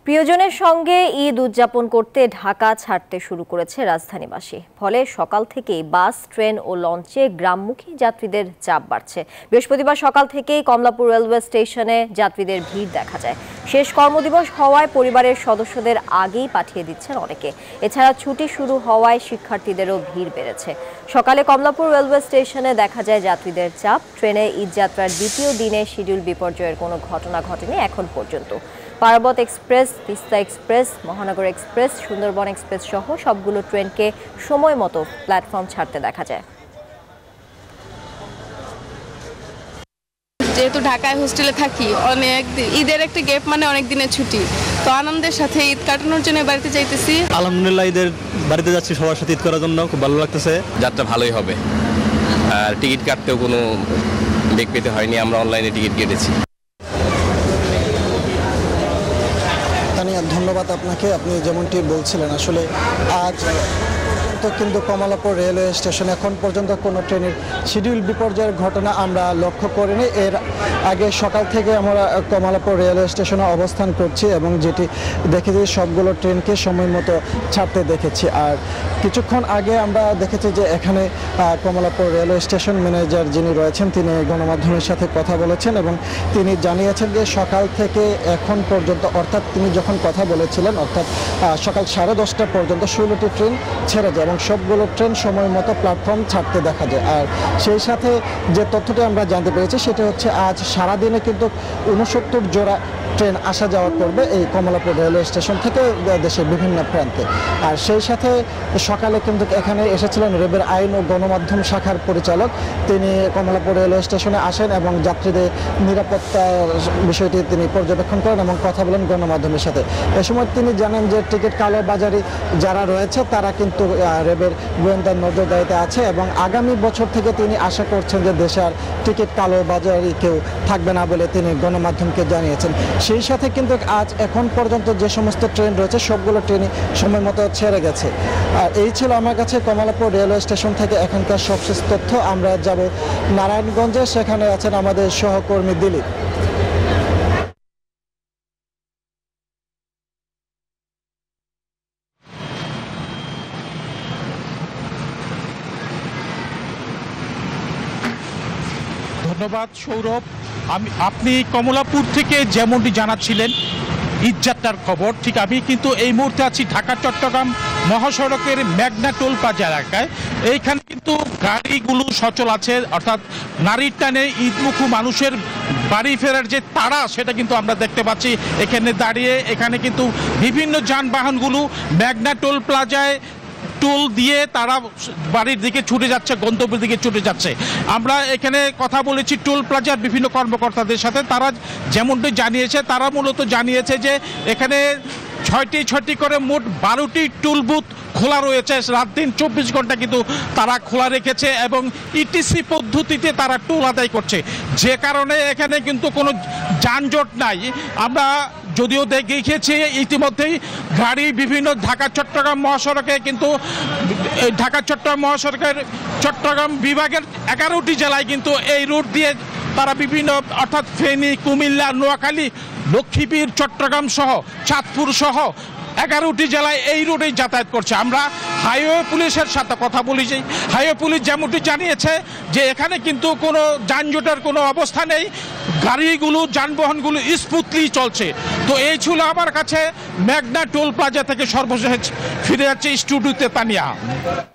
প্রিয়জনের সঙ্গে ঈদ উদযাপন করতে ঢাকা ছাড়তে শুরু করেছে রাজধানীবাসী। ফলে সকাল থেকেই বাস, ট্রেন ও লঞ্চে গ্রামমুখী যাত্রীদের চাপ বাড়ছে। বৃহস্পতিবার সকাল থেকেই কমলাপুর রেলওয়ে স্টেশনে যাত্রীদের ভিড় দেখা যায়। শেষ কর্মদিবস হওয়ায় পরিবারের সদস্যদের আগেই পাঠিয়ে দিচ্ছেন অনেকে। এছাড়া ছুটি শুরু হওয়ায় শিক্ষার্থীদেরও ভিড় বেড়েছে। সকালে কমলাপুর রেলওয়ে স্টেশনে দেখা যায় যাত্রীদের চাপ। ট্রেনে ঈদযাত্রার দ্বিতীয় দিনে শিডিউল বিপর্যয়ের কোনো ঘটনা ঘটেনি এখন পর্যন্ত। পারাবত এক্সপ্রেস, তিস্তা এক্সপ্রেস, মহানগর এক্সপ্রেস, সুন্দরবন এক্সপ্রেস সহ সবগুলো ট্রেনকে সময় মতো প্ল্যাটফর্ম ছাড়তে দেখা যায়। যেহেতু ঢাকায় হোস্টেলে থাকি, অনেক ঈদের একটা গ্যাপ মানে অনেক দিনের ছুটি, তো আনন্দের সাথে ঈদ কাটানোর জন্য বাড়িতে যাইতেছি। আলহামদুলিল্লাহ ঈদের বাড়িতে যাচ্ছি সবার সাথে ঈদ করার জন্য, খুব ভালো লাগতেছে। যাত্রা ভালোই হবে, আর টিকিট কাটতেও কোনো বেগ পেতে হয়নি, আমরা অনলাইনে টিকিট কেটেছি। ধন্যবাদ আপনাকে। আপনি যেমনটি বলছিলেন, আসলে আজ কিন্তু কমলাপুর রেলওয়ে স্টেশন এখন পর্যন্ত কোনো ট্রেনের শিডিউল বিপর্যয়ের ঘটনা আমরা লক্ষ্য করিনি। এর আগে সকাল থেকে আমরা কমলাপুর রেলওয়ে স্টেশনে অবস্থান করছি এবং যেটি দেখেছি সবগুলো ট্রেনকে সময় মতো ছাড়তে দেখেছি। আর কিছুক্ষণ আগে আমরা দেখেছি যে এখানে কমলাপুর রেলওয়ে স্টেশন ম্যানেজার যিনি রয়েছেন তিনি গণমাধ্যমের সাথে কথা বলেছেন এবং তিনি জানিয়েছেন যে সকাল থেকে এখন পর্যন্ত, অর্থাৎ তিনি যখন কথা বলেছিলেন অর্থাৎ সকাল 10:30 পর্যন্ত 16টি ট্রেন ছেড়ে যায় এবং সবগুলো ট্রেন সময় মতো প্ল্যাটফর্ম ছাড়তে দেখা যায়। আর সেই সাথে যে তথ্যটি আমরা জানতে পেরেছি সেটা হচ্ছে আজ সারাদিনে কিন্তু 69 জোড়া ট্রেন আসা যাওয়া করবে এই কমলাপুর রেলওয়ে স্টেশন থেকে দেশের বিভিন্ন প্রান্তে। আর সেই সাথে সকালে কিন্তু এখানে এসেছিলেন রেবের আইন ও গণমাধ্যম শাখার পরিচালক। তিনি কমলাপুর রেলওয়ে স্টেশনে আসেন এবং যাত্রীদের নিরাপত্তার বিষয়টি তিনি পর্যবেক্ষণ করেন এবং কথা বলেন গণমাধ্যমের সাথে। এ সময় তিনি জানান যে টিকিট কালোবাজারি যারা রয়েছে তারা কিন্তু রেবের গোয়েন্দার নজরদারিতে আছে এবং আগামী বছর থেকে তিনি আশা করছেন যে দেশে আর টিকিট কালোবাজারি কেউ থাকবে না বলে তিনি গণমাধ্যমকে জানিয়েছেন। সেই সাথে কিন্তু আজ এখন পর্যন্ত যে সমস্ত ট্রেন রয়েছে সবগুলো ট্রেনই সময় মতো ছেড়ে গেছে। আর এই ছিল আমার কাছে কমলাপুর রেলওয়ে স্টেশন থেকে এখানকার সবশেষ তথ্য। আমরা যাব নারায়ণগঞ্জে, সেখানে আছেন আমাদের সহকর্মী দিলীপ। ধন্যবাদ সৌরভ। আপনি কমলাপুর থেকে যেমনটি জানাচ্ছিলেন ঈদযাত্রার খবর, ঠিক আমি কিন্তু এই মুহূর্তে আছি ঢাকা চট্টগ্রাম মহাসড়কের মেঘনা টোল প্লাজা এলাকায়। এইখানে কিন্তু গাড়িগুলো সচল আছে, অর্থাৎ নারীর টানে ঈদমুখী মানুষের বাড়ি ফেরার যে তাড়া সেটা কিন্তু আমরা দেখতে পাচ্ছি এখানে দাঁড়িয়ে। এখানে কিন্তু বিভিন্ন যানবাহনগুলো মেঘনা টোল প্লাজায় টোল দিয়ে তারা বাড়ির দিকে ছুটে যাচ্ছে, গন্তব্যের দিকে ছুটে যাচ্ছে। আমরা এখানে কথা বলেছি টোল প্লাজার বিভিন্ন কর্মকর্তাদের সাথে। তারা যেমনটি জানিয়েছে, তারা মূলত জানিয়েছে যে এখানে 6টি করে মোট 12টি টোল বুথ খোলা রয়েছে। রাত দিন 24 ঘন্টা কিন্তু তারা খোলা রেখেছে এবং ইটিসি পদ্ধতিতে তারা টোল আদায় করছে, যে কারণে এখানে কিন্তু কোনো যানজট নাই। আমরা যদিও দেখেছি ইতিমধ্যেই গাড়ি বিভিন্ন ঢাকা চট্টগ্রাম মহাসড়কে কিন্তু চট্টগ্রাম বিভাগের 11টি জেলায় কিন্তু এই রুট দিয়ে তারা বিভিন্ন, অর্থাৎ ফেনী, কুমিল্লা, নোয়াখালী, লক্ষ্মীপুর, চট্টগ্রাম সহ চাঁদপুর সহ 11টি জেলায় এই রুটেই যাতায়াত করছে। আমরা হাইওয়ে পুলিশের সাথে কথা বলেছি। হাইওয়ে পুলিশ যেমনটি জানিয়েছে যে এখানে কিন্তু কোনো যানজটের কোনো অবস্থা নেই, গাড়িগুলো যানবাহনগুলো স্মুথলি চলছে। তো এই ছিল আমার কাছে মেঘনা টোল প্লাজা থেকে সর্বশেষ। ফিরে যাচ্ছে স্টুডিওতে তানিয়া।